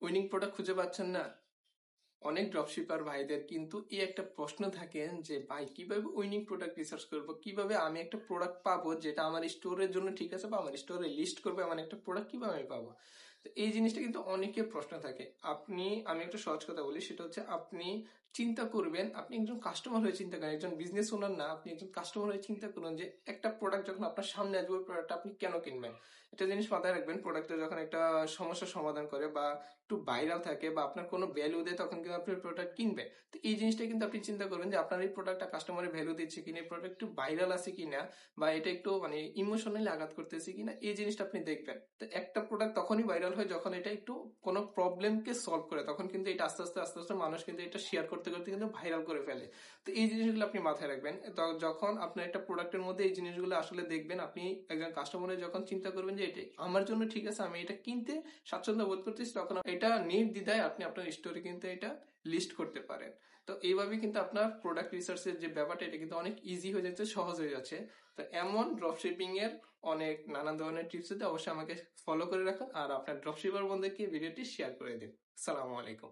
Winning product খুঁজে পাচ্ছেন না? অনেক ড্রপশিপার ভাইদের কিন্তু এই একটা প্রশ্ন থাকে যে ভাই কিভাবে উইনিং প্রোডাক্ট রিসার্চ করবো, কিভাবে আমি একটা প্রোডাক্ট পাবো যেটা আমার স্টোরের জন্য ঠিক আছে বা আমার স্টোরে লিস্ট করবে এমন একটা প্রোডাক্ট কিভাবে আমি পাবো। তো এই জিনিসটা কিন্তু অনেকের প্রশ্ন থাকে। আমি একটা সহজ কথা বলি, সেটা হচ্ছে আপনি চিন্তা করবেন, আপনি একজন কাস্টমার হয়ে চিন্তা করেন, একজন বিজনেস ওনার না, আপনি একজন কাস্টমার হয়ে চিন্তা করুন যে একটা প্রোডাক্ট যখন আপনার সামনে আসবে ওই প্রোডাক্টটা আপনি কেন কিনবেন। একটা জিনিস মাথায় রাখবেন, প্রোডাক্টটা যখন একটা সমস্যার সমাধান করে বা একটু ভাইরাল থাকে বা আপনার কোনো ভ্যালু দেয় তখন কিন্তু আপনি প্রোডাক্ট কিনবে। তো এই জিনিসটা কিন্তু আপনি চিন্তা করবেন যে আপনার এই প্রোডাক্টটা কাস্টমারের ভ্যালু দিচ্ছে কিনা, এই প্রোডাক্ট একটু ভাইরাল আছে কিনা, বা এটা একটু মানে ইমোশনালি আঘাত করতেছে কিনা, এই জিনিসটা আপনি দেখবেন। তো একটা প্রোডাক্ট তখনই ভাইরাল হয় যখন এটা একটু কোনো প্রবলেমকে সলভ করে, তখন কিন্তু এটা আস্তে আস্তে আস্তে আস্তে মানুষ কিন্তু এটা শেয়ার করতে করতে কিন্তু ভাইরাল করে ফেলে। তো এই জিনিসগুলো আপনি মাথায় রাখবেন। তো যখন আপনার একটা প্রোডাক্টের মধ্যে এই জিনিসগুলো আসলে দেখবেন, আপনি একজন কাস্টমারের যখন চিন্তা করবেন যে এটা আমার জন্য ঠিক আছে, আমি এটা কিনতে স্বাচ্ছন্দ্য বোধ করতেছি, তখন এটা নির্দ্বিধায় আপনি আপনার স্টোরে কিন্তু এটা লিস্ট করতে পারেন। তো এইভাবে কিন্তু আপনার প্রোডাক্ট রিসার্চের যে ব্যাপারটা এটা কিন্তু অনেক ইজি হয়ে যাচ্ছে, সহজ হয়ে যাচ্ছে। তো এমন ড্রপশিপিং এর অনেক নানান ধরনের টিপস দিতে অবশ্যই আমাকে ফলো করে রাখুন, আর আপনার ড্রপশিপার বন্ধুকে ভিডিওটি শেয়ার করে দিন। আসসালামু আলাইকুম।